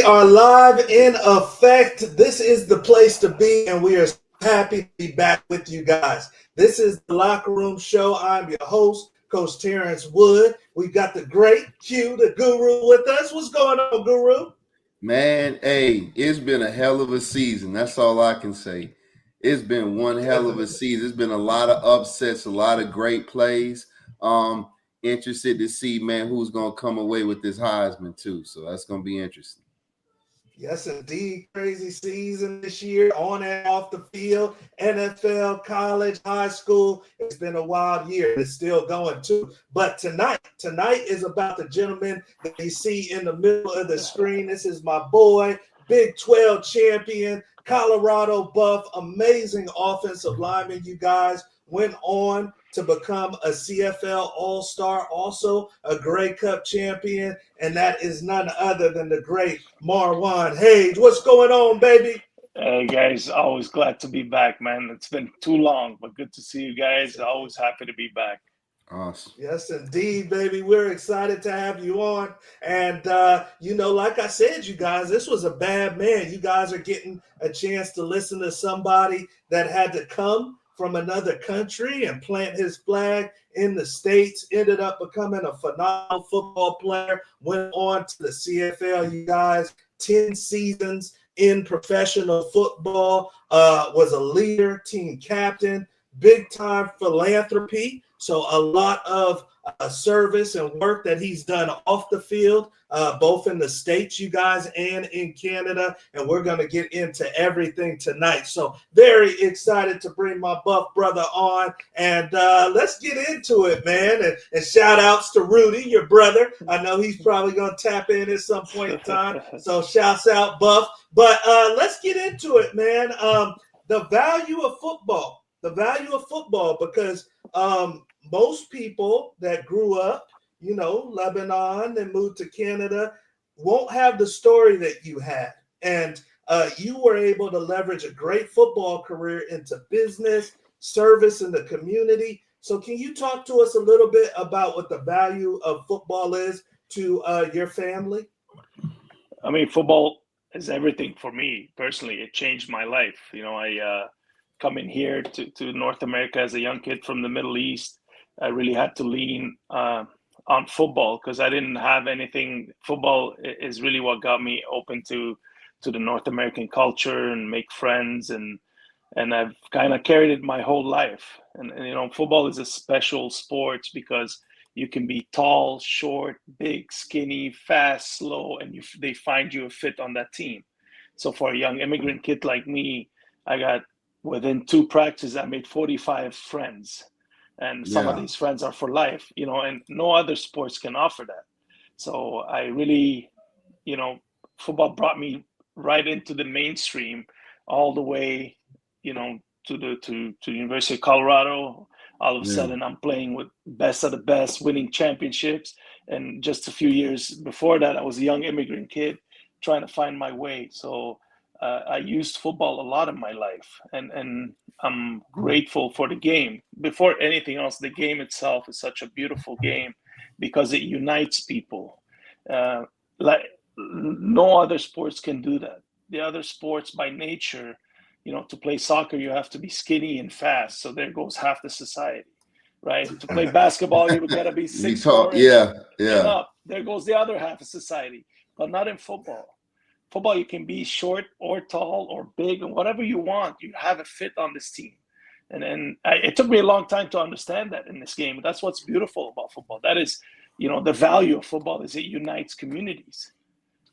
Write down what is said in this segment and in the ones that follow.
are live in effect. This is the place to be, and we are so happy to be back with you guys. This is the Locker Room Show. I'm your host, Coach Terrence Wood. We've got the great Q, the Guru, with us. What's going on, Guru? Man, hey, it's been a hell of a season. That's all I can say. It's been one hell of a season. It's been a lot of upsets, a lot of great plays. Um, Interested to see, man, who's gonna come away with this Heisman too. So that's gonna be interesting. Yes, indeed. Crazy season this year, on and off the field, NFL, college, high school. It's been a wild year. It's still going too. But tonight is about the gentleman that you see in the middle of the screen. This is my boy, Big 12 champion, Colorado Buff, amazing offensive lineman, you guys. Went on to become a CFL All-Star, also a Grey Cup champion, and that is none other than the great Marwan Hage. What's going on, baby? Hey guys, always glad to be back, man. It's been too long, but good to see you guys. Always happy to be back. Awesome. Yes, indeed, baby. We're excited to have you on. And, like I said, you guys, this was a bad man. You guys are getting a chance to listen to somebody that had to come from another country and plant his flag in the States, ended up becoming a phenomenal football player, went on to the CFL, you guys, 10 seasons in professional football, was a leader, team captain, big time philanthropy. So a lot of service and work that he's done off the field, both in the States, you guys, and in Canada. And we're going to get into everything tonight. So very excited to bring my Buff brother on. And let's get into it, man. And shout outs to Rudy, your brother. I know he's probably going to tap in at some point in time. So shouts out, Buff. But let's get into it, man. The value of football. Because most people that grew up, Lebanon and moved to Canada won't have the story that you had. And you were able to leverage a great football career into business, service in the community. So can you talk to us a little bit about what the value of football is to your family? I mean, football is everything for me personally. It changed my life. I coming here to North America as a young kid from the Middle East, I really had to lean on football because I didn't have anything. Football is really what got me open to the North American culture and make friends, and I've kind of carried it my whole life. And football is a special sport because you can be tall, short, big, skinny, fast, slow, and they find you a fit on that team. So for a young immigrant kid like me, within 2 practices, I made 45 friends. And some of these friends are for life, and no other sports can offer that. So I really, football brought me right into the mainstream all the way, to University of Colorado. All of a sudden I'm playing with best of the best, winning championships. And just a few years before that, I was a young immigrant kid trying to find my way. So I used football a lot in my life, and I'm grateful for the game. Before anything else, the game itself is such a beautiful game because it unites people. Like no other sports can do that. The other sports by nature, to play soccer, you have to be skinny and fast. So there goes half the society, right? To play basketball, you got to be 6'4" and up. There goes the other half of society, but not in football. Football, you can be short or tall or big and whatever you want. You have a fit on this team. And it took me a long time to understand that in this game. That's what's beautiful about football. That is, the value of football is it unites communities.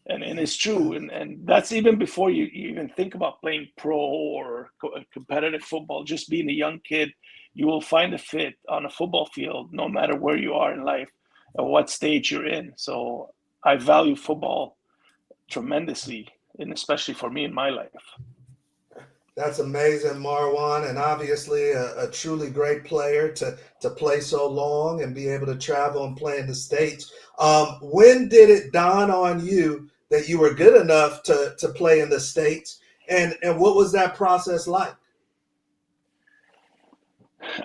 And it's true. And that's even before you even think about playing pro or competitive football. Just being a young kid, you will find a fit on a football field no matter where you are in life or what stage you're in. So I value football tremendously, and especially for me in my life. That's amazing, Marwan, and obviously a truly great player to play so long and be able to travel and play in the States. When did it dawn on you that you were good enough to play in the States, and what was that process like?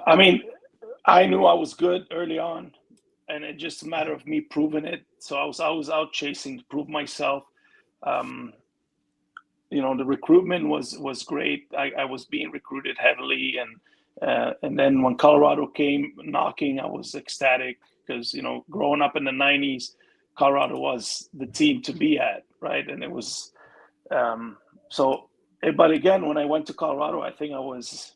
I mean, I knew I was good early on, and it's just a matter of me proving it. So I was out chasing to prove myself. the recruitment was great. I was being recruited heavily, and then when Colorado came knocking, I was ecstatic because growing up in the '90s, Colorado was the team to be at, right? And it was so. But again, when I went to Colorado, I think I was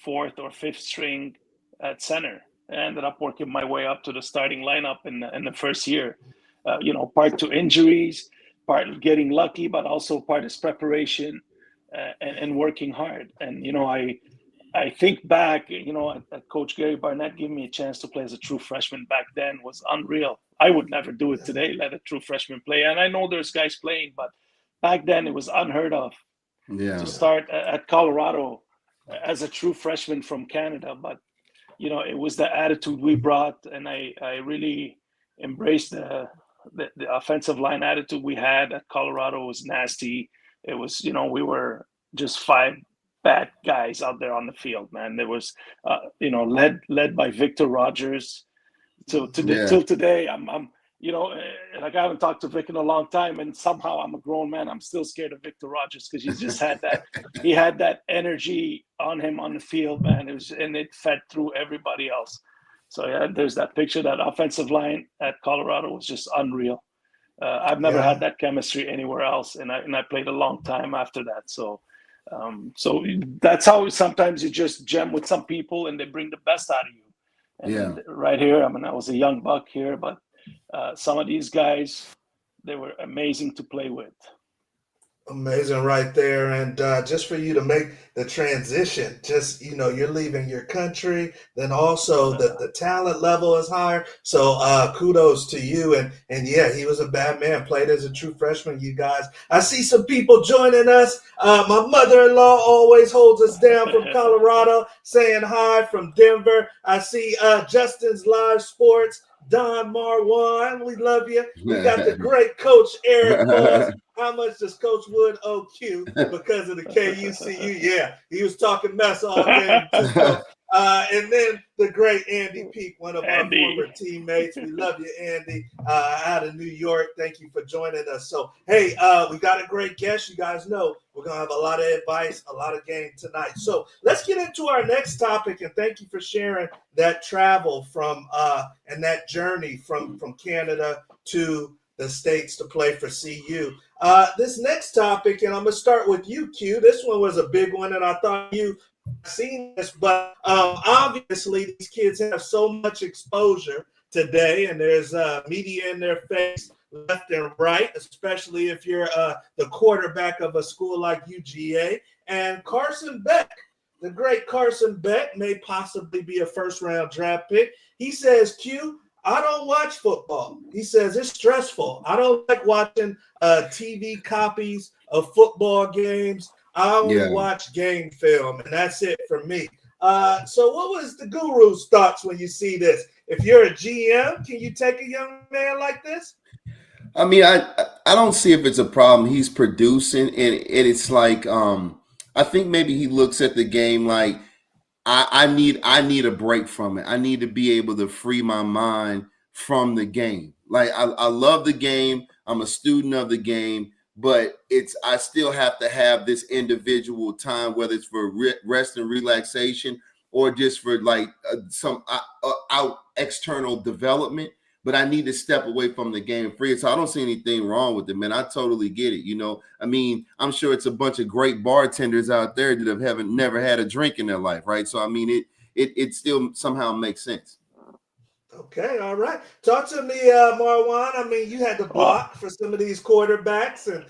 fourth or fifth string at center. I ended up working my way up to the starting lineup in the first year. Part to injuries, part getting lucky, but also part is preparation and working hard. And I think back, at Coach Gary Barnett giving me a chance to play as a true freshman back then was unreal. I would never do it today, let a true freshman play. And I know there's guys playing, but back then it was unheard of to start at Colorado as a true freshman from Canada. But, it was the attitude we brought, and I really embraced the offensive line attitude we had at Colorado. Was nasty. It was, we were just five bad guys out there on the field, man. There was, led by Victor Rogers. Till today, I'm like I haven't talked to Vic in a long time, and somehow I'm a grown man. I'm still scared of Victor Rogers because he just had he had that energy on him on the field, man. It fed through everybody else. So yeah, there's that picture. That offensive line at Colorado was just unreal. I've never had that chemistry anywhere else, and I played a long time after that. So that's how sometimes you just gem with some people, and they bring the best out of you. And right here, I was a young buck here, but some of these guys, they were amazing to play with. Amazing right there. And just for you to make the transition, just, you're leaving your country, then also the talent level is higher. So kudos to you. And yeah, he was a bad man, played as a true freshman, you guys. I see some people joining us. My mother-in-law always holds us down from Colorado, saying hi from Denver. I see Justin's Live Sports. Don Marwan, we love you. We got the great Coach Eric Buzz. How much does Coach Wood owe Q because of the KUCU? Yeah, he was talking mess all game. And then the great Andy Peak, one of our former teammates. We love you, Andy, out of New York. Thank you for joining us. So, hey, we got a great guest. You guys know we're going to have a lot of advice, a lot of game tonight. So let's get into our next topic, and thank you for sharing that travel from and that journey from Canada to the States to play for CU. This next topic, and I'm going to start with you, Q. This one was a big one, and I thought you seen this, but obviously these kids have so much exposure today, and there's media in their face left and right, especially if you're the quarterback of a school like UGA. And Carson Beck, the great Carson Beck, may possibly be a first-round draft pick. He says, Q, I don't watch football. He says it's stressful. I don't like watching TV copies of football games. I only watch game film, and that's it for me. So what was the guru's thoughts when you see this? If you're a GM, can you take a young man like this? I mean, I don't see if it's a problem. He's producing, and it's like I think maybe he looks at the game like I need a break from it. I need to be able to free my mind from the game. Like I love the game. I'm a student of the game. But I still have to have this individual time, whether it's for rest and relaxation or just for like some out external development. But I need to step away from the game free. So I don't see anything wrong with it, man. I totally get it. I mean, I'm sure it's a bunch of great bartenders out there that haven't never had a drink in their life, right? So I mean, it still somehow makes sense. Okay, all right. Talk to me, Marwan. I mean, you had to block for some of these quarterbacks. And,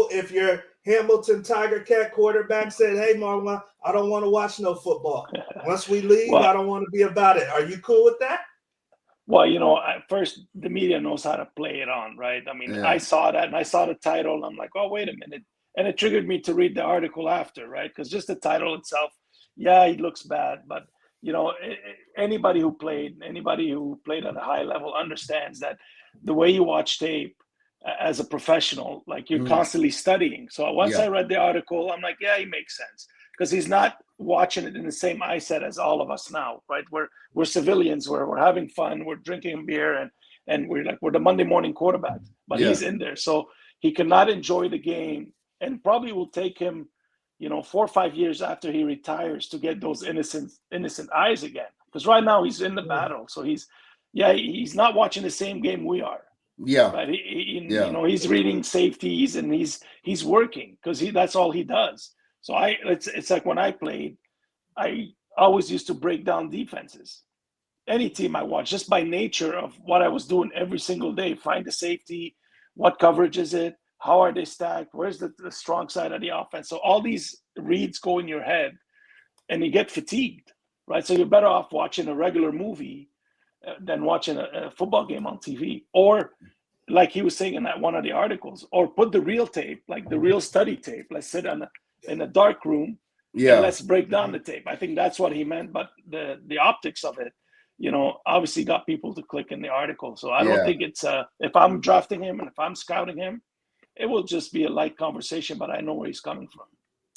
if your Hamilton Tiger Cat quarterback said, hey, Marwan, I don't want to watch no football. Once we leave, I don't want to be about it. Are you cool with that? Well, at first, the media knows how to play it on, right? I mean, I saw that, and I saw the title, and I'm like, oh, wait a minute. And it triggered me to read the article after, right? Because just the title itself, it looks bad, but anybody who played at a high level understands that the way you watch tape as a professional, like you're constantly studying. So once I read the article, I'm like, he makes sense because he's not watching it in the same eyesight as all of us now, right? We're civilians, we're having fun, we're drinking beer, and we're the Monday morning quarterback, but he's in there. So he cannot enjoy the game, and probably will take him, 4 or 5 years after he retires to get those innocent eyes again. Because right now he's in the battle, so he's not watching the same game we are. Yeah. But he's reading safeties and he's working because that's all he does. So it's like when I played, I always used to break down defenses. Any team I watch, just by nature of what I was doing every single day, find the safety, what coverage is it, how are they stacked, where's the strong side of the offense. So all these reads go in your head and you get fatigued, right? So you're better off watching a regular movie than watching a football game on TV. Or like he was saying in that one of the articles, or put the real tape, like the real study tape. Let's sit in a dark room and let's break down the tape. I think that's what he meant, but the optics of it, obviously got people to click in the article. So I don't think it's if I'm drafting him and if I'm scouting him, it will just be a light conversation, but I know where he's coming from.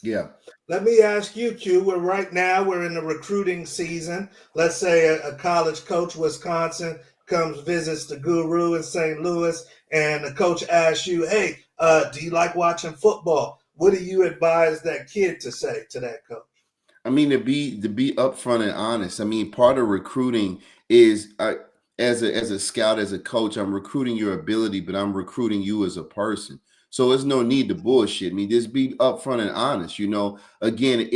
Yeah. Let me ask you, Q. We're in the recruiting season. Let's say a college coach, Wisconsin, comes, visits the Guru in St. Louis, and the coach asks you, hey, do you like watching football? What do you advise that kid to say to that coach? I mean, to be upfront and honest. I mean, part of recruiting is as a scout, as a coach, I'm recruiting your ability, but I'm recruiting you as a person. So there's no need to bullshit me. Just be upfront and honest. Again,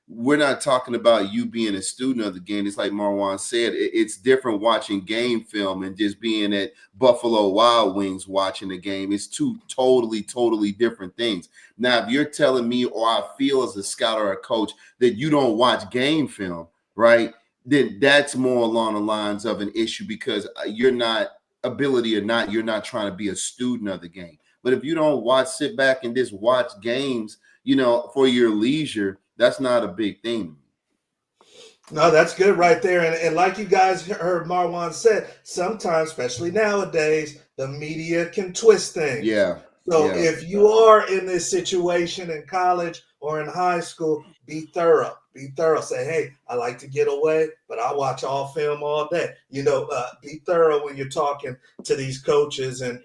we're not talking about you being a student of the game. It's like Marwan said, it's different watching game film and just being at Buffalo Wild Wings watching the game. It's two totally different things. Now, if you're telling me, or I feel as a scout or a coach, that you don't watch game film, right, then that's more along the lines of an issue, because you're not, ability or not, you're not trying to be a student of the game. But if you don't sit back and just watch games, for your leisure, that's not a big thing. No, that's good right there. And like you guys heard Marwan said, sometimes, especially nowadays, the media can twist things. Yeah. So if you are in this situation in college or in high school, be thorough. Be thorough. Say, hey, I like to get away, but I watch all film all day. Be thorough when you're talking to these coaches and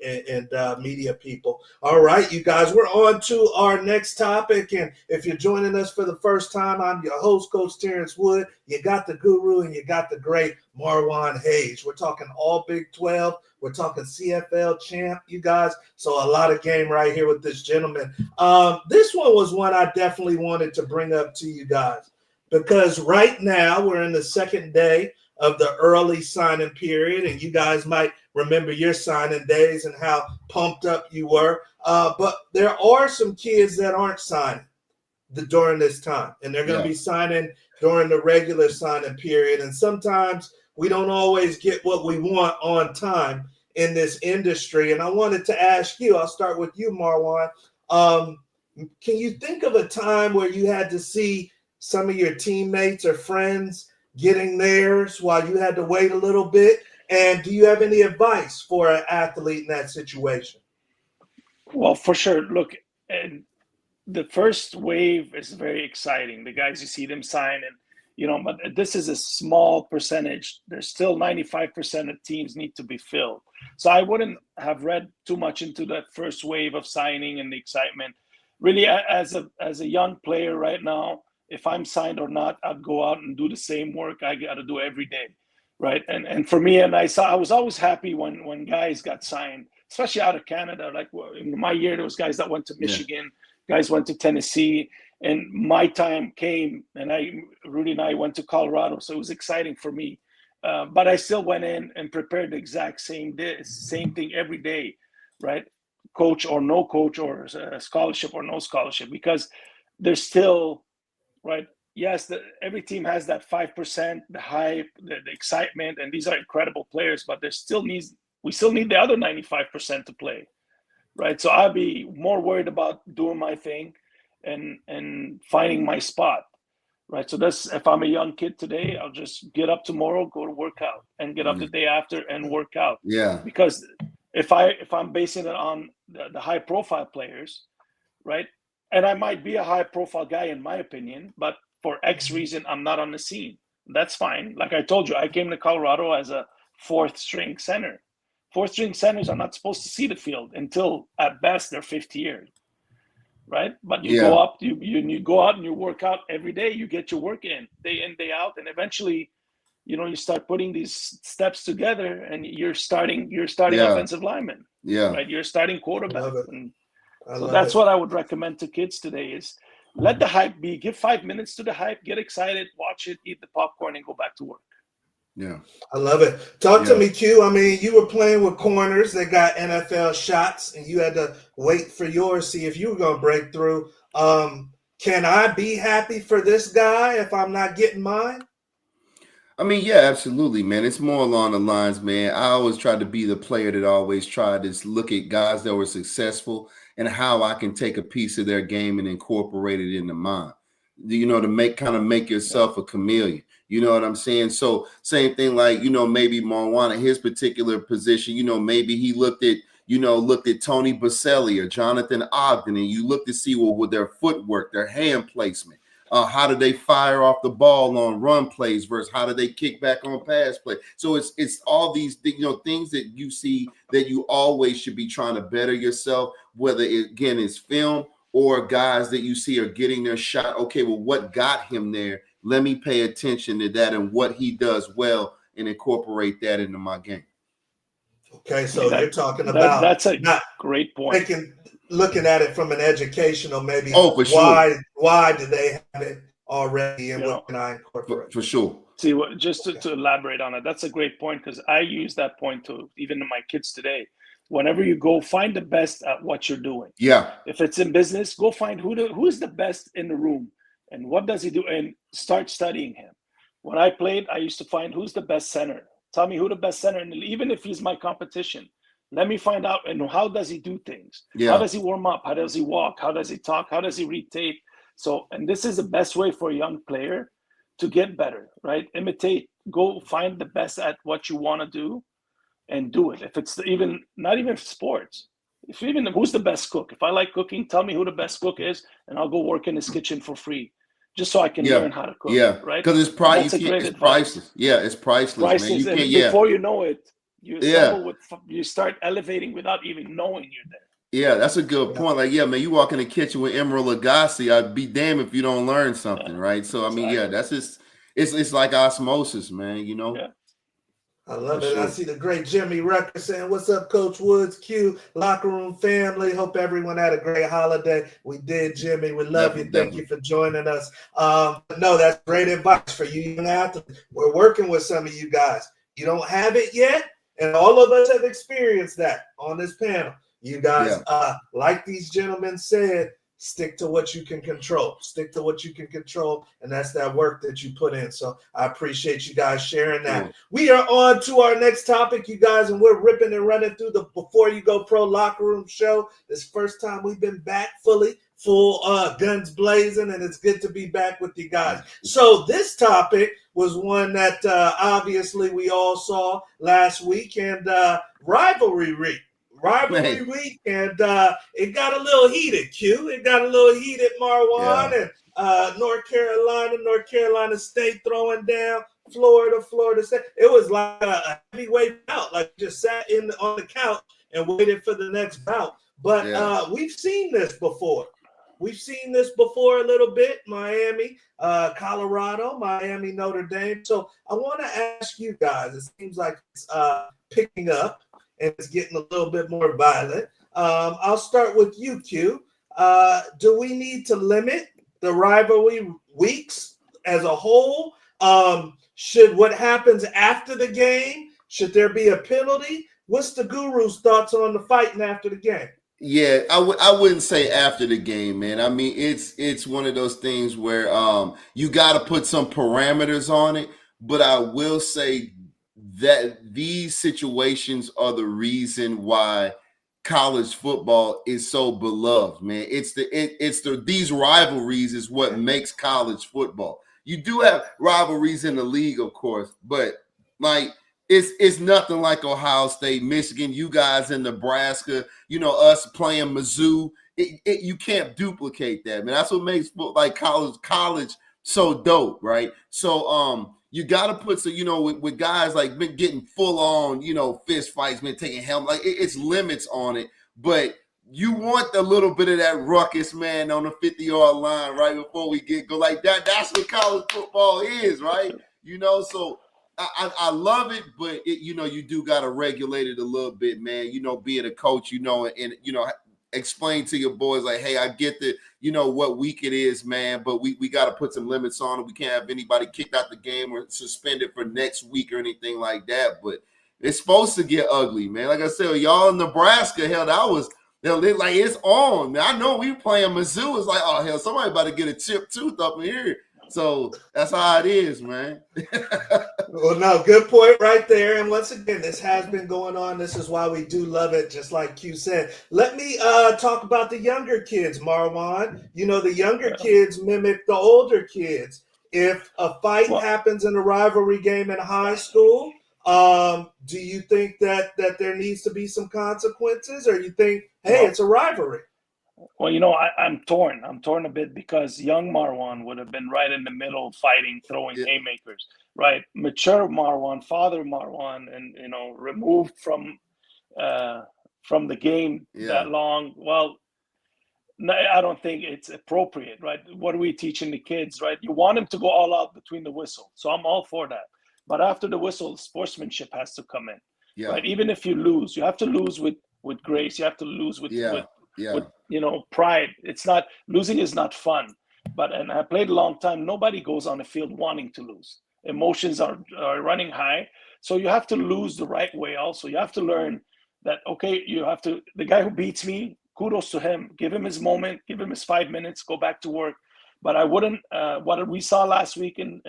media people. All right, you guys, we're on to our next topic. And if you're joining us for the first time, I'm your host, Coach Terrence Wood. You got the Guru and you got the great Marwan Hage. We're talking all Big 12. We're talking CFL champ, you guys. So a lot of game right here with this gentleman. This one was one I definitely wanted to bring up to you guys, because right now we're in the second day of the early signing period, and you guys might remember your signing days and how pumped up you were. But there are some kids that aren't signing during this time, and they're going to be signing during the regular signing period. And sometimes we don't always get what we want on time in this industry. And I wanted to ask you, I'll start with you, Marwan. Can you think of a time where you had to see some of your teammates or friends getting theirs while you had to wait a little bit? And do you have any advice for an athlete in that situation? Well, for sure. Look, and the first wave is very exciting. The guys, you see them sign, and but this is a small percentage. There's still 95% of teams need to be filled. So I wouldn't have read too much into that first wave of signing and the excitement. Really, as a young player right now, if I'm signed or not, I'd go out and do the same work I got to do every day, right? And for me, I was always happy when guys got signed, especially out of Canada. Like in my year, there was guys that went to Michigan, guys went to Tennessee, and my time came, and Rudy and I went to Colorado, so it was exciting for me. But I still went in and prepared the exact same thing every day, right? Coach or no coach, or a scholarship or no scholarship, because there's still, right? Yes, every team has that 5%, the hype, the excitement, and these are incredible players, but we still need the other 95% to play, right? So I'll be more worried about doing my thing and finding my spot, right? So that's, if I'm a young kid today, I'll just get up tomorrow, go to work out, and get up the day after and work out. Yeah. Because if I'm basing it on the high profile players, right? And I might be a high profile guy in my opinion, but for X reason, I'm not on the scene. That's fine. Like I told you, I came to Colorado as a fourth string center. Fourth string centers are not supposed to see the field until at best they're 5th year, right? But you go up, you go out and you work out every day. You get your work in day out, and eventually, you start putting these steps together, and you're starting offensive lineman. Yeah. Right. You're starting quarterback. And so that's what I would recommend to kids today is let the hype be. Give 5 minutes to the hype. Get excited. Watch it. Eat the popcorn and go back to work. Yeah. I love it. Talk to me, Q. I mean, you were playing with corners that got NFL shots, and you had to wait for yours, see if you were going to break through. Can I be happy for this guy if I'm not getting mine? I mean, yeah, absolutely, man. It's more along the lines, man. I always tried to be the player that always tried to look at guys that were successful and how I can take a piece of their game and incorporate it into mine. To make yourself a chameleon. You know what I'm saying? So same thing, like, maybe Marwan in his particular position, maybe he looked at Tony Baselli or Jonathan Ogden, and you look to see with their footwork, their hand placement. How do they fire off the ball on run plays versus how do they kick back on pass play? So it's all these things that you see that you always should be trying to better yourself, whether it's film or guys that you see are getting their shot. Okay, well, what got him there? Let me pay attention to that and what he does well and incorporate that into my game. Okay, so you're talking about that's a great point. Looking at it from an educational, maybe. For sure. Why do they have it already, and what can I incorporate? For sure. See, just to elaborate on it, that's a great point, because I use that point to even to my kids today. Whenever you go, find the best at what you're doing. Yeah. If it's in business, go find who is the best in the room and what does he do, and start studying him. When I played, I used to find who's the best center. Tell me who the best center, and even if he's my competition, let me find out, and how does he do things? Yeah. How does he warm up? How does he walk? How does he talk? How does he read tape? So, and this is the best way for a young player to get better, right? Imitate, go find the best at what you want to do and do it. If it's not even sports, who's the best cook? If I like cooking, tell me who the best cook is, and I'll go work in his kitchen for free, just so I can learn how to cook. Yeah, right? Because it's priceless. Yeah, it's priceless, man. Before you know it, you start elevating without even knowing you're there. Yeah, that's a good point. Like, man, you walk in the kitchen with Emeril Lagasse, I'd be damned if you don't learn something, right? So, I mean, that's just, it's like osmosis, man, Yeah. I love it. Sure. I see the great Jimmy Rucker saying, "What's up, Coach Woods? Q, locker room family. Hope everyone had a great holiday." We did, Jimmy. We love you. Thank you for joining us. No, that's great advice for you young athletes. We're working with some of you guys. You don't have it yet, and all of us have experienced that on this panel. You guys, like these gentlemen said, stick to what you can control. Stick to what you can control, and that's that work that you put in. So I appreciate you guys sharing that. Yeah. We are on to our next topic, you guys, and we're ripping and running through the Before You Go Pro Locker Room show. This first time we've been back full guns blazing, and it's good to be back with you guys. So this topic was one that obviously we all saw last week, and rivalry week, and it got a little heated, Q. It got a little heated, Marwan, and North Carolina State throwing down Florida State. It was like a heavyweight bout, like just sat on the couch and waited for the next bout. But we've seen this before. We've seen this before a little bit. Miami, Colorado, Miami, Notre Dame. So I want to ask you guys, it seems like it's picking up and it's getting a little bit more violent. I'll start with you, Q. Do we need to limit the rivalry weeks as a whole? Should what happens after the game, should there be a penalty? What's the guru's thoughts on the fighting after the game? Yeah, I wouldn't say after the game, man. I mean, it's one of those things where you got to put some parameters on it. But I will say that these situations are the reason why college football is so beloved, man. These rivalries is what makes college football. You do have rivalries in the league, of course, but like it's nothing like Ohio State, Michigan, you guys in Nebraska, us playing Mizzou. You can't duplicate that, man. That's what makes like college so dope, right? So you got to put some, with guys like been getting full on, fist fights, been taking helmet, like it's limits on it, but you want a little bit of that ruckus, man, on the 50-yard line right before we go like that. That's what college football is, right? So I love it, but you do got to regulate it a little bit, man. Being a coach, and explain to your boys like, hey, I get the, what week it is, man, but we got to put some limits on it. We can't have anybody kicked out the game or suspended for next week or anything like that. But it's supposed to get ugly, man. Like I said, y'all in Nebraska, hell, that was. Like it's on, man. I know we playing Mizzou. It's like, oh hell, somebody about to get a chipped tooth up in here. So that's how it is, man. Well, no, good point right there. And once again, this has been going on. This is why we do love it, just like Q said. Let me talk about the younger kids, Marwan. The younger kids mimic the older kids. If a fight happens in a rivalry game in high school, do you think that there needs to be some consequences, or you think, hey, it's a rivalry? Well, I'm torn. I'm torn a bit because young Marwan would have been right in the middle, fighting, throwing haymakers, right? Mature Marwan, father Marwan, and removed from the game that long. Well, I don't think it's appropriate, right? What are we teaching the kids, right? You want them to go all out between the whistle, so I'm all for that. But after the whistle, sportsmanship has to come in, right? Even if you lose, you have to lose with grace. You have to lose with pride. It's not, losing is not fun. And I played a long time. Nobody goes on the field wanting to lose. Emotions are running high. So you have to lose the right way also. You have to learn that, okay, the guy who beats me, kudos to him. Give him his moment. Give him his 5 minutes. Go back to work. But I wouldn't, what we saw last week in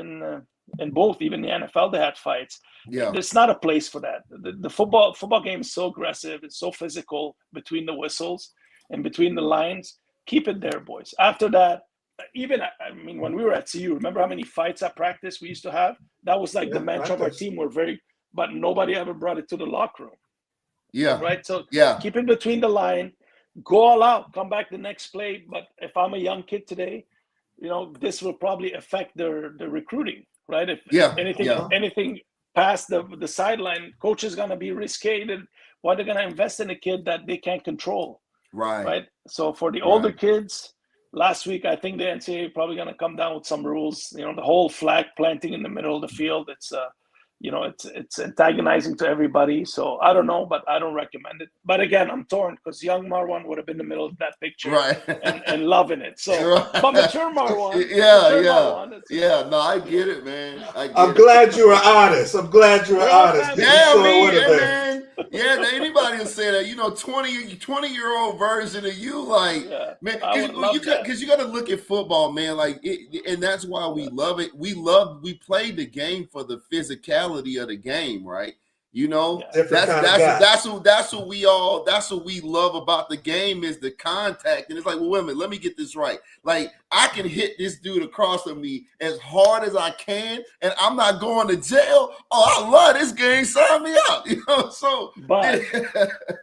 both, even the NFL, they had fights. There's not a place for that. The football game is so aggressive. It's so physical between the whistles and between the lines. Keep it there, boys. After that, when we were at CU, remember how many fights at practice we used to have? That was like the mantra of our team. But nobody ever brought it to the locker room. Yeah. Right. So keep it between the line. Go all out. Come back the next play. But if I'm a young kid today, this will probably affect the recruiting. Right. If anything past the sideline, coach is going to be risque. Why they're going to invest in a kid that they can't control. Right. So for the older kids, last week, I think the NCAA probably going to come down with some rules. The whole flag planting in the middle of the field. It's it's antagonizing to everybody. So I don't know, but I don't recommend it. But again, I'm torn because young Marwan would have been in the middle of that picture and loving it. So, but mature Marwan, no, I get it, man. I'm glad you were honest. Man. Yeah, anybody will say that. 20-year-old version of you, like, man, because you got to look at football, man, like, and that's why we love it. We play the game for the physicality of the game, right? That's what we love about the game is the contact. And it's like, well, wait a minute, let me get this right. Like, I can hit this dude across from me as hard as I can, and I'm not going to jail. Oh, I love this game. Sign me up. But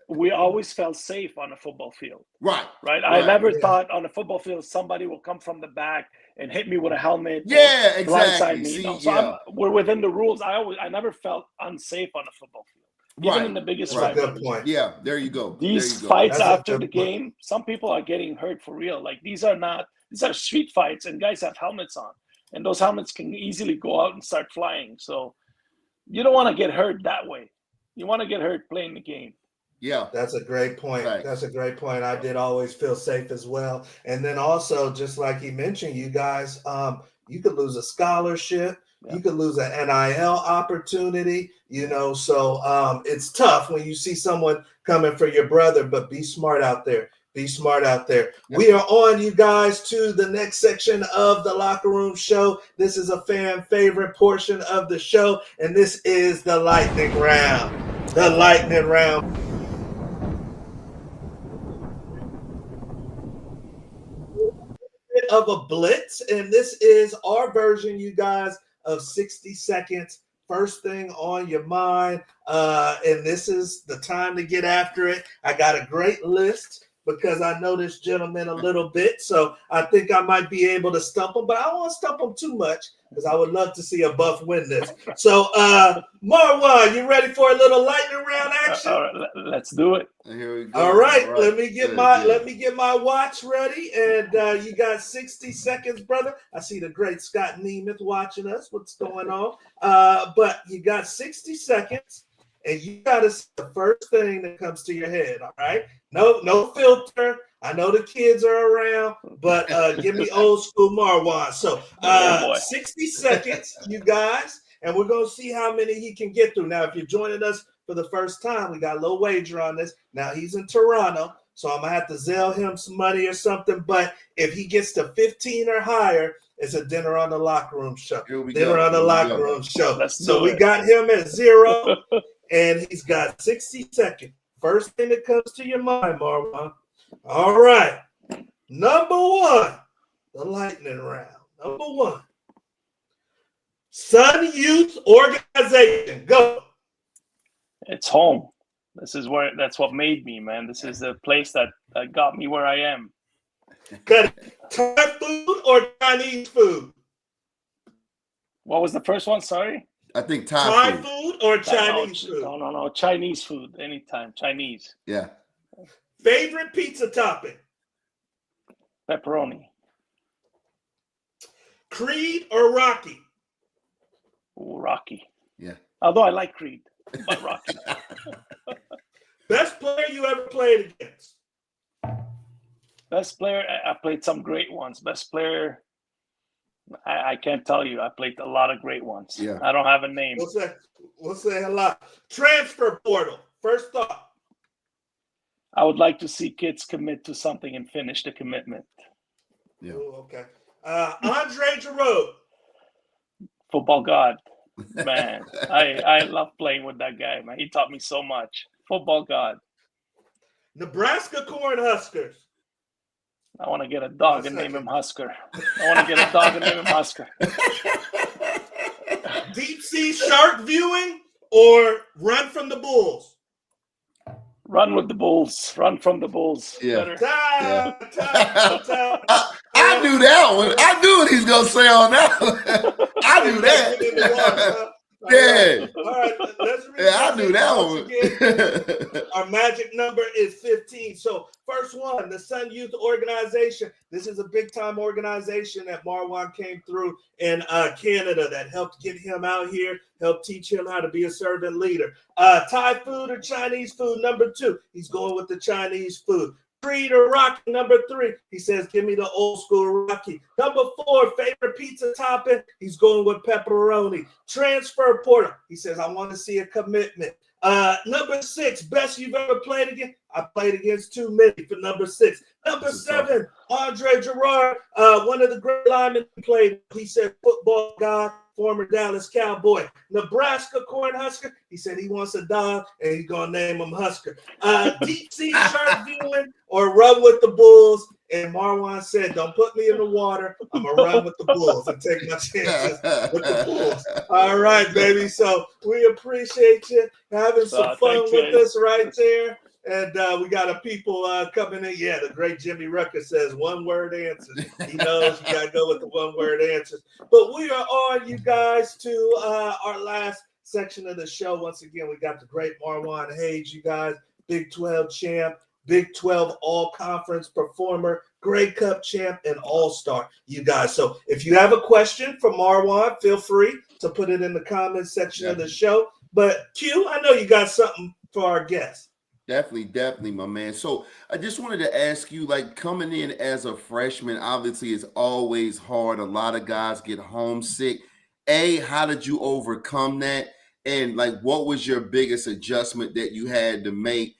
we always felt safe on a football field. Right. I never thought on a football field somebody will come from the back and hit me with a helmet. Yeah, exactly. Me. We're within the rules. I never felt unsafe on a football field, even in the biggest rivalries. Good point. Yeah, there you go. These fights after the game, some people are getting hurt for real. Like these are street fights, and guys have helmets on, and those helmets can easily go out and start flying. So you don't want to get hurt that way. You want to get hurt playing the game. Yeah, that's a great point. I did always feel safe as well. And then also, just like he mentioned, you guys, you could lose a scholarship. You could lose an NIL opportunity, so it's tough when you see someone coming for your brother, but be smart out there. Yep. We are on, you guys, to the next section of the Locker Room Show. This is a fan favorite portion of the show, and this is the lightning round. Of a blitz, and this is our version, you guys, of 60 seconds. First thing on your mind, and this is the time to get after it. I got a great list because I know this gentleman a little bit. So I think I might be able to stump him, but I don't want to stump him too much because I would love to see a Buff win this. So, Marwan, you ready for a little lightning round action? All right, let's do it. Here we go. All right. Let me get my watch ready, and you got 60 seconds, brother. I see the great Scott Nemeth watching us. What's going on? But you got 60 seconds. And you got to say the first thing that comes to your head, all right? No filter. I know the kids are around, but give me old school Marwan. So 60 seconds, you guys, and we're going to see how many he can get through. Now, if you're joining us for the first time, we got a little wager on this. Now, he's in Toronto, so I'm going to have to Zelle him some money or something. But if he gets to 15 or higher, it's a dinner on the locker room show. Dinner on the locker room show. So we got him at 0. And he's got 60 seconds. First thing that comes to your mind, Marwan. All right. Number 1, the lightning round. Number 1. Sun Youth Organization. Go. It's home. That's what made me, man. This is the place that got me where I am. Got it. Thai food or Chinese food? What was the first one? Sorry. I think Thai food or Chinese food? No. Chinese food. Anytime. Chinese. Yeah. Favorite pizza topping? Pepperoni. Creed or Rocky? Ooh, Rocky. Yeah. Although I like Creed, but Rocky. Best player you ever played against? Best player, I played some great ones. Best player, I can't tell you. I played a lot of great ones. Yeah. I don't have a name. We'll say a lot. Transfer portal. First thought. I would like to see kids commit to something and finish the commitment. Yeah. Ooh, okay. Andre Giroux. Football god. Man, I love playing with that guy, man. He taught me so much. Football god. Nebraska Cornhuskers. I want to get a dog and name him Husker. I want to get a dog and name him Husker. Deep sea shark viewing or run from the bulls? Run with the bulls. Run from the bulls. Yeah. Time. I knew that one. I knew what he's gonna say on that one. I knew that. Yeah. All right. Let's read I knew that one. Our magic number is 15. So first one, the Sun Youth Organization. This is a big time organization that Marwan came through in Canada that helped get him out here, helped teach him how to be a servant leader. Thai food or Chinese food, number 2. He's going with the Chinese food. Creed or Rocky, number 3. He says, give me the old school Rocky. Number 4, favorite pizza topping. He's going with pepperoni. Transfer portal. He says, I want to see a commitment. Number 6, best you've ever played against. I played against too many for number 6. Number 7, Andre Gerard, one of the great linemen he played. He said, football god, former Dallas Cowboy. Nebraska Cornhusker. He said he wants a dog, and he's going to name him Husker. Deep sea shark viewing or run with the bulls. And Marwan said, don't put me in the water. I'm going to run with the bulls and take my chances with the bulls. All right, baby. So we appreciate you having some fun with us right there. And we got a people coming in. Yeah, the great Jimmy Rucker says one-word answers. He knows you got to go with the one-word answers. But we are on, you guys, to our last section of the show. Once again, we got the great Marwan Hage, you guys, Big 12 champ, Big 12 all-conference performer, Grey Cup champ, and all-star, you guys. So if you have a question for Marwan, feel free to put it in the comments section of the show. But Q, I know you got something for our guests. Definitely, my man. So I just wanted to ask you, like, coming in as a freshman, obviously it's always hard. A lot of guys get homesick. How did you overcome that? And like, what was your biggest adjustment that you had to make?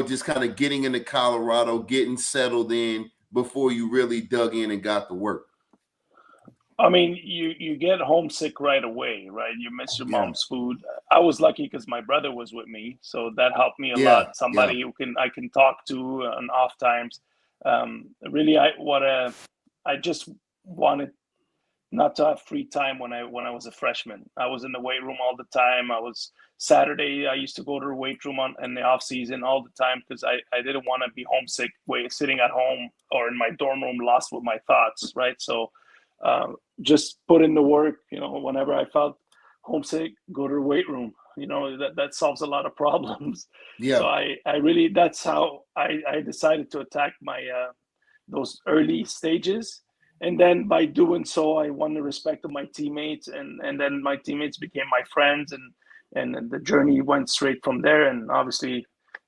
Just kind of getting into Colorado, getting settled in before you really dug in and got to work. I mean, you get homesick right away, right? You miss your mom's food. I was lucky because my brother was with me, so that helped me a lot. Somebody who I can talk to on off times. Really, I just wanted not to have free time when I was a freshman. I was in the weight room all the time. Saturday I used to go to the weight room in the off season all the time because I didn't want to be homesick sitting at home or in my dorm room lost with my thoughts, right? So just put in the work, whenever I felt homesick, go to the weight room. That solves a lot of problems. Yeah. So I really, that's how I decided to attack my those early stages. And then by doing so, I won the respect of my teammates, and then my teammates became my friends, and the journey went straight from there. And obviously,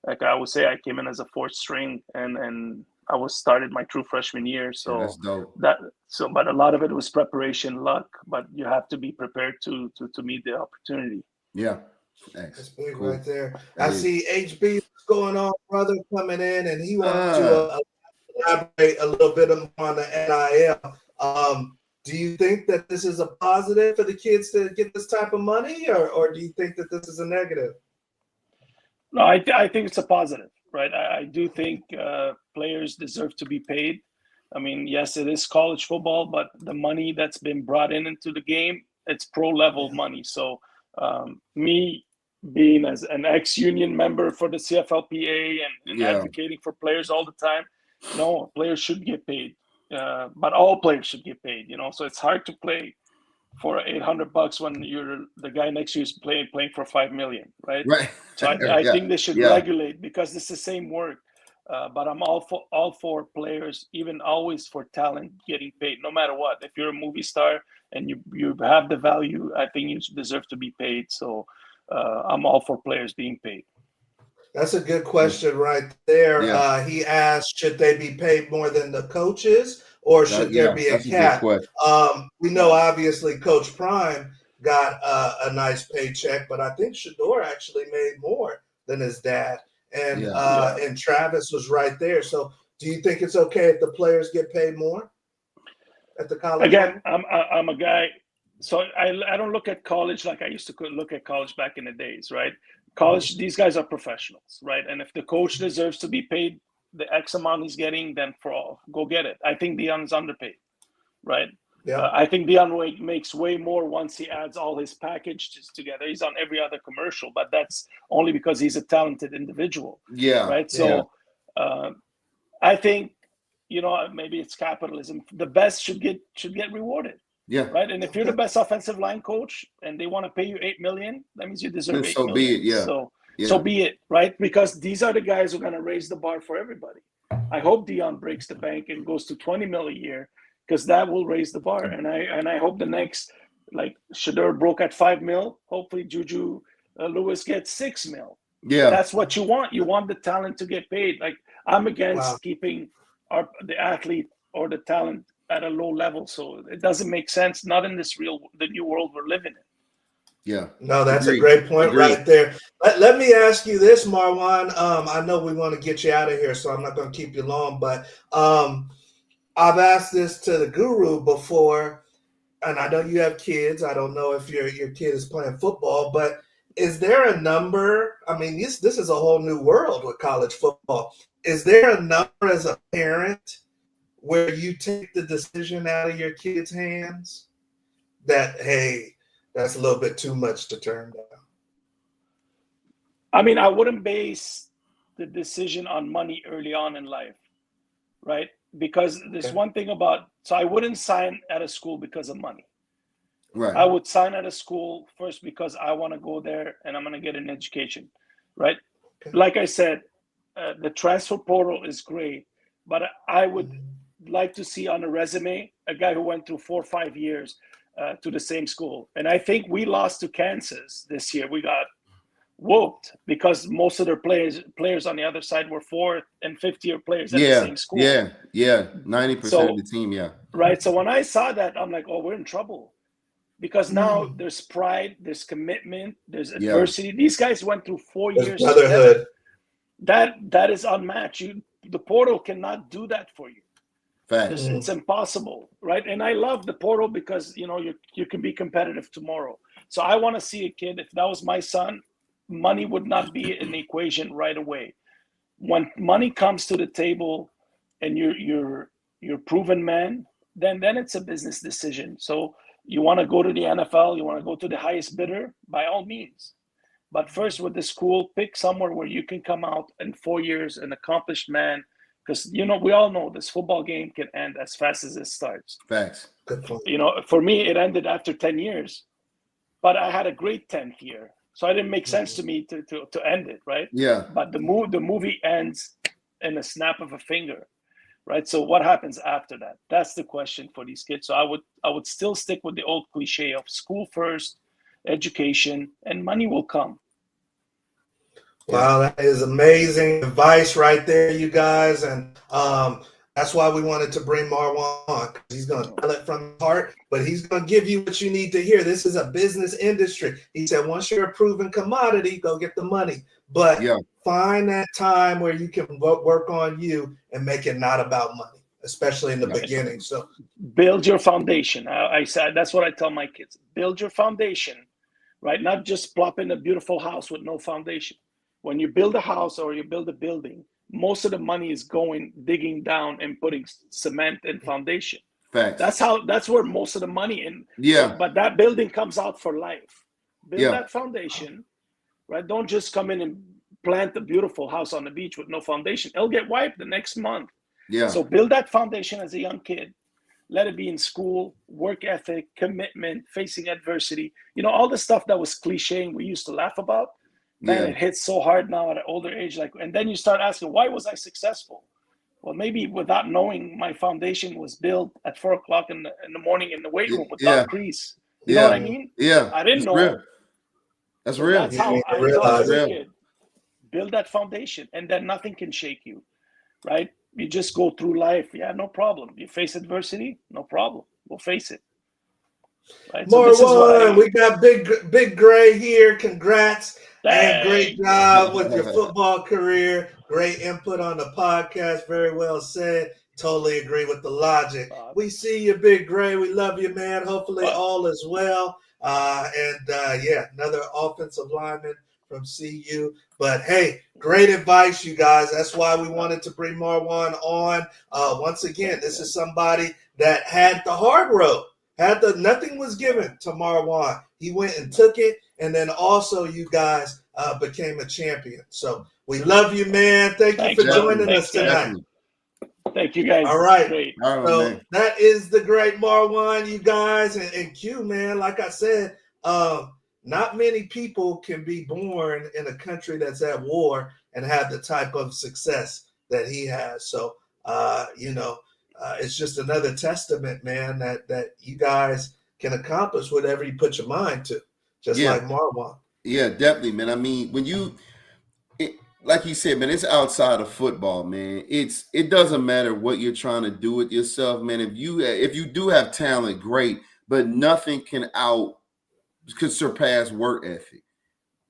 like I would say, I came in as a fourth string, and I started my true freshman year. So that's dope. But a lot of it was preparation, luck, but you have to be prepared to meet the opportunity. Yeah. That's big right there. I see HB, what's going on, brother, coming in, and he wants to elaborate a little bit more on the NIL. Do you think that this is a positive for the kids to get this type of money, or do you think that this is a negative? No, I think it's a positive, right? I do think players deserve to be paid. I mean, yes, it is college football, but the money that's been brought into the game, it's pro-level money. So me being as an ex-union member for the CFLPA and advocating for players all the time, no, players should get paid. But all players should get paid, so it's hard to play for $800 when the guy next to you is playing for $5 million, right? So I think they should regulate, because it's the same work. But I'm all for players, even always for talent getting paid, no matter what. If you're a movie star and you have the value, I think you deserve to be paid. So I'm all for players being paid. That's a good question right there. He asked, should they be paid more than the coaches, or should there be a cap? We know obviously Coach Prime got a nice paycheck, but I think Shedeur actually made more than his dad. And Travis was right there. So do you think it's okay if the players get paid more at the college level? Again, I'm a guy, so I don't look at college like I used to look at college back in the days, right? College, these guys are professionals, right? And if the coach deserves to be paid the X amount he's getting, then go get it. I think Deion's underpaid, right? Yeah. I think Deion makes way more once he adds all his packages together. He's on every other commercial, but that's only because he's a talented individual. Yeah. Right. So I think, maybe it's capitalism. The best should get rewarded. Yeah. Right. And if you're the best offensive line coach and they want to pay you $8 million, that means you deserve $8 million. Be it. Yeah. So be it. Right. Because these are the guys who are going to raise the bar for everybody. I hope Deion breaks the bank and goes to $20 million a year, because that will raise the bar. And I hope the next, like Shedeur broke at $5 million. Hopefully Juju Lewis gets $6 million. Yeah. That's what you want. You want the talent to get paid. Like, I'm against keeping the athlete or the talent at a low level. So it doesn't make sense. Not in the new world we're living in. Yeah. No, that's a great point right there. Let me ask you this, Marwan. I know we want to get you out of here, so I'm not going to keep you long, but I've asked this to the guru before, and I know you have kids. I don't know if your kid is playing football, but is there a number? I mean, this is a whole new world with college football. Is there a number as a parent where you take the decision out of your kid's hands that, hey, that's a little bit too much to turn down? I mean, I wouldn't base the decision on money early on in life, right? Because there's one thing so I wouldn't sign at a school because of money. Right. I would sign at a school first because I want to go there and I'm going to get an education, right? Okay. Like I said, the transfer portal is great, but I would like to see on a resume a guy who went through 4 or 5 years to the same school. And I think we lost to Kansas this year. We got whooped because most of their players on the other side were 4th and 5th-year players at the same school. 90% of the team, Right. So when I saw that, I'm like, oh, we're in trouble. Because now there's pride, there's commitment, there's adversity. These guys went through 4 years together. That is unmatched. The portal cannot do that for you. It's impossible, right? And I love the portal because you can be competitive tomorrow. So I want to see a kid. If that was my son, money would not be an equation right away. When money comes to the table and you're proven man, then it's a business decision. So you want to go to the NFL, you want to go to the highest bidder, by all means. But first, with the school, pick somewhere where you can come out in 4 years an accomplished man. Because, we all know this football game can end as fast as it starts. Facts. Good point. For me, it ended after 10 years. But I had a great 10th year. So it didn't make sense to me to end it, right? Yeah. But the movie ends in a snap of a finger, right? So what happens after that? That's the question for these kids. So I would still stick with the old cliche of school first, education, and money will come. Wow, that is amazing advice right there, you guys. And that's why we wanted to bring Marwan on, because he's going to tell it from his heart, but he's going to give you what you need to hear. This is a business industry. He said, once you're a proven commodity, go get the money. But find that time where you can work on you and make it not about money, especially in the beginning. So build your foundation. I said, that's what I tell my kids. Build your foundation, right? Not just plop in a beautiful house with no foundation. When you build a house or you build a building, most of the money is going digging down and putting cement and foundation. Facts. That's where most of the money in. Yeah. So, but that building comes out for life. Build that foundation, right? Don't just come in and plant a beautiful house on the beach with no foundation. It'll get wiped the next month. Yeah. So build that foundation as a young kid. Let it be in school, work ethic, commitment, facing adversity. All the stuff that was cliche and we used to laugh about. Man, it hits so hard now at an older age. And then you start asking, why was I successful? Well, maybe without knowing, my foundation was built at 4 o'clock in the morning in the weight room without crease. You know what I mean? Yeah. I didn't know. Real. That's real. That's how I thought as a kid. Build that foundation, and then nothing can shake you, right? You just go through life. Yeah, no problem. You face adversity, no problem. We'll face it. Right? Marwan, we got Big Gray here. Congrats. And great job with your football career. Great input on the podcast. Very well said. Totally agree with the logic. We see you, Big Gray. We love you, man. Hopefully all is well. Another offensive lineman from CU. But hey, great advice, you guys. That's why we wanted to bring Marwan on. Once again, this is somebody that had the hard road. Nothing was given to Marwan. He went and took it, and then also you guys became a champion. So we love you, man. Thank you for joining us tonight. Thank you, guys. All right. Great. So that is the great Marwan, you guys. And Q, man, like I said, not many people can be born in a country that's at war and have the type of success that he has. So, it's just another testament, man, that you guys can accomplish whatever you put your mind to, just like Marwan. Yeah, definitely, man. I mean, like you said, man, it's outside of football, man. It doesn't matter what you're trying to do with yourself, man. If you do have talent, great, but nothing can surpass work ethic,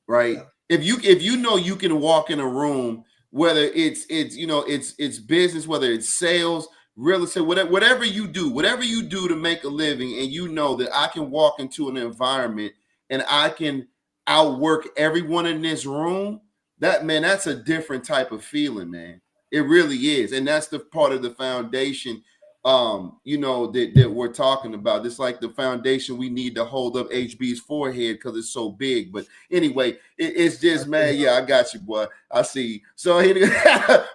right? Yeah. If you know you can walk in a room, whether it's business, whether it's sales, real estate, whatever you do to make a living, and you know that I can walk into an environment and I can outwork everyone in this room, that's a different type of feeling, man. It really is. And that's the part of the foundation, that we're talking about. It's like the foundation we need to hold up HB's forehead because it's so big. But anyway, it's just, man, yeah, I got you, boy. I see you. So,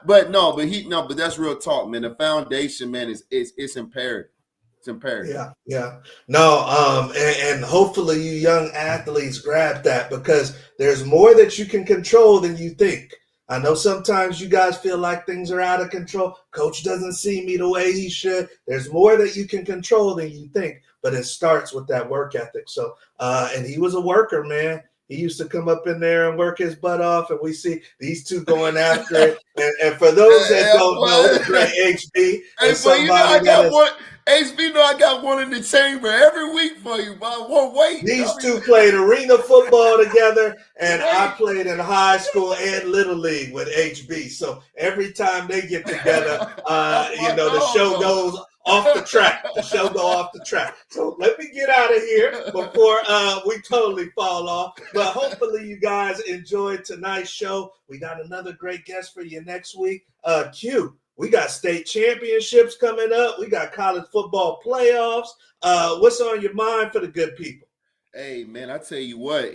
but that's real talk, man. The foundation, man, it's imperative. It's imperative. Yeah. No, and hopefully you young athletes grab that, because there's more that you can control than you think. I know sometimes you guys feel like things are out of control. Coach doesn't see me the way he should. There's more that you can control than you think, but it starts with that work ethic. So, and he was a worker, man. He used to come up in there and work his butt off, and we see these two going after it. And for those that don't know, the great HB is somebody HB, I got one in the chamber every week for you, but I won't wait. These two played arena football together, and I played in high school and little league with HB. So every time they get together, the show goes off the track. So let me get out of here before we totally fall off. But hopefully you guys enjoyed tonight's show. We got another great guest for you next week. Q, We got state championships coming up. We got college football playoffs. What's on your mind for the good people? Hey man, I tell you what,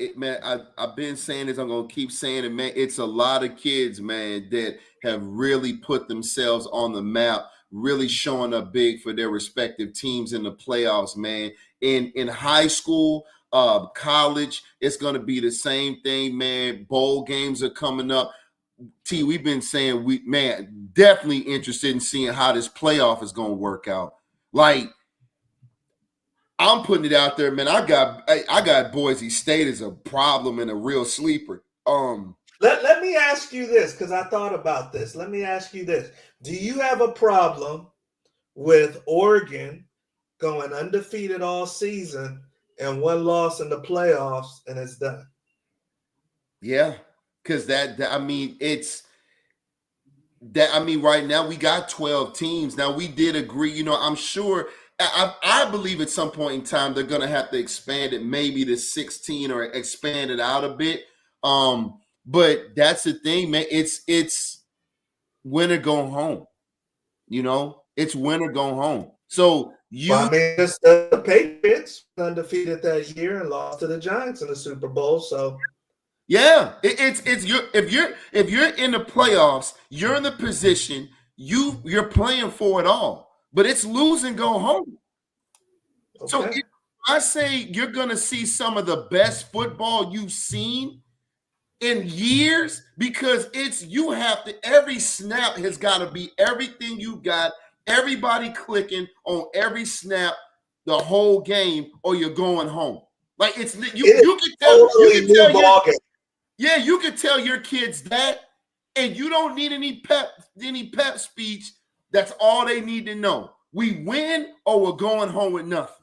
I've been saying this. I'm gonna keep saying it, man. It's a lot of kids, man, that have really put themselves on the map, really showing up big for their respective teams in the playoffs, man. In high school, college, it's gonna be the same thing, man. Bowl games are coming up. We've been saying definitely interested in seeing how this playoff is gonna work out. Like, I'm putting it out there, man. I got Boise State as a problem and a real sleeper. Let me ask you this, because I thought about this. Let me ask you this. Do you have a problem with Oregon going undefeated all season and one loss in the playoffs and it's done? Yeah, because right now we got 12 teams. Now, we did agree, I'm sure. I believe at some point in time they're going to have to expand it maybe to 16 or expand it out a bit. But that's the thing, man. It's win or go home. It's win or go home. So just the Patriots undefeated that year and lost to the Giants in the Super Bowl. So yeah, if you're in the playoffs, you're in the position you're playing for it all. But it's lose and go home. Okay. So I say you're going to see some of the best football you've seen in years, because every snap has got to be everything you got, everybody clicking on every snap the whole game, or you're going home. Like, you can tell your kids that, and you don't need any pep speech. That's all they need to know. We win or we're going home with nothing.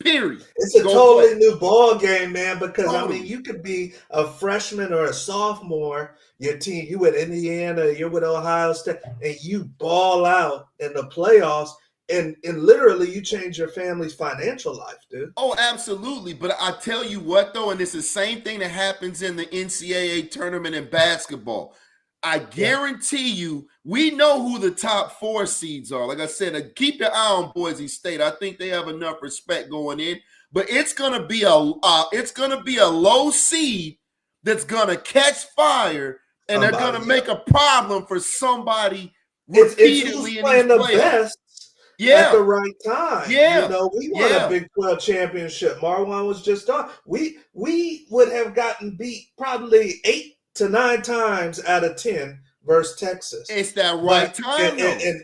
Period. It's a totally new ball game, man, because, you could be a freshman or a sophomore, your team, you with Indiana, you're with Ohio State, and you ball out in the playoffs, and literally you change your family's financial life, dude. Oh, absolutely. But I tell you what, though, and it's the same thing that happens in the NCAA tournament in basketball. I guarantee you, we know who the top 4 seeds are. Like I said, keep your eye on Boise State. I think they have enough respect going in, but it's gonna be a low seed that's gonna catch fire, and they're gonna make a problem for somebody repeatedly in these playoffs. At the right time. We won a Big 12 championship. Marwan was just on. We would have gotten beat probably 8 to 9 times out of 10 versus Texas. It's that right time,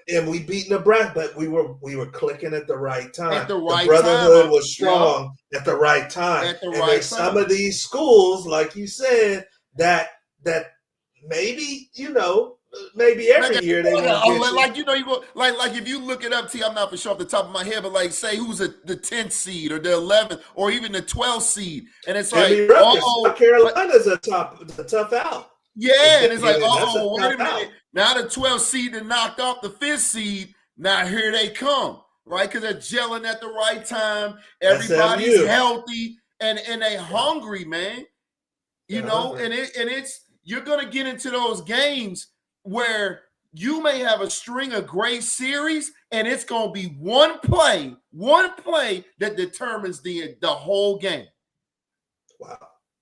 and we beat Nebraska, but we were clicking at the right time. At the right time, the brotherhood was strong at the right time. At the right time. Some of these schools, like you said, that maybe maybe every year they like if you look it up, I'm not for sure off the top of my head, but like, say who's the 10th seed or the 11th or even the 12th seed, and it's like, South Carolina's a tough out. Yeah, and it's like, wait a minute. Now the 12th seed that knocked off the 5th seed, now here they come, right? Because they're gelling at the right time. Everybody's healthy and they hungry, man. And it's you're gonna get into those games where you may have a string of great series, and it's going to be one play that determines the whole game. Wow.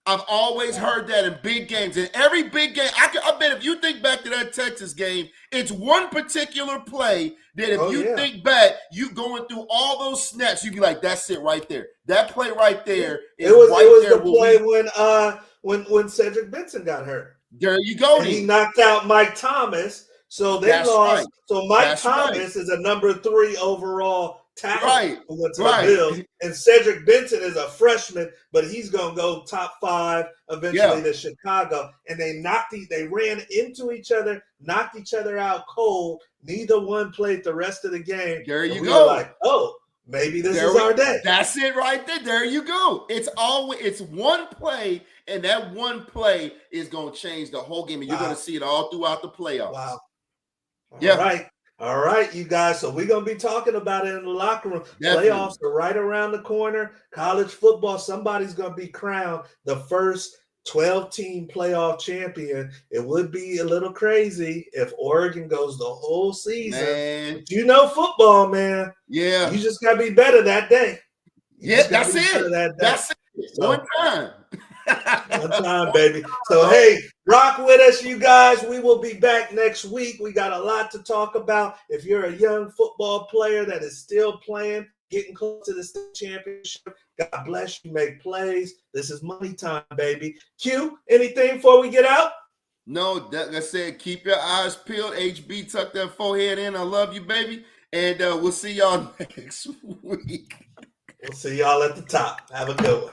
I've always heard that in big games. In every big game, I bet if you think back to that Texas game, it's one particular play that if you think back, you going through all those snaps, you'd be like, that's it right there. That play right there is it was the play when Cedric Benson got hurt. There you go. And he knocked out Mike Thomas, so they lost. Right. So Mike Thomas is a number 3 overall tackle who went to the Bills, and Cedric Benson is a freshman, but he's gonna go top 5 eventually to Chicago. And they ran into each other, knocked each other out cold. Neither one played the rest of the game. There you go. Like, maybe this is our day. That's it right there. There you go. It's one play. And that one play is going to change the whole game. And you're going to see it all throughout the playoffs. Wow. All right, you guys. So we're going to be talking about it in the locker room. Definitely. Playoffs are right around the corner. College football, somebody's going to be crowned the first 12-team playoff champion. It would be a little crazy if Oregon goes the whole season. Man. But you know football, man. Yeah. You just got to be better that day. Yeah, that's it. That's it. So, one time. One time, baby. So, hey, rock with us, you guys. We will be back next week. We got a lot to talk about. If you're a young football player that is still playing, getting close to the state championship, God bless you. Make plays. This is money time, baby. Q, anything before we get out? No, like I said, keep your eyes peeled. HB, tuck that forehead in. I love you, baby. And we'll see y'all next week. We'll see y'all at the top. Have a good one.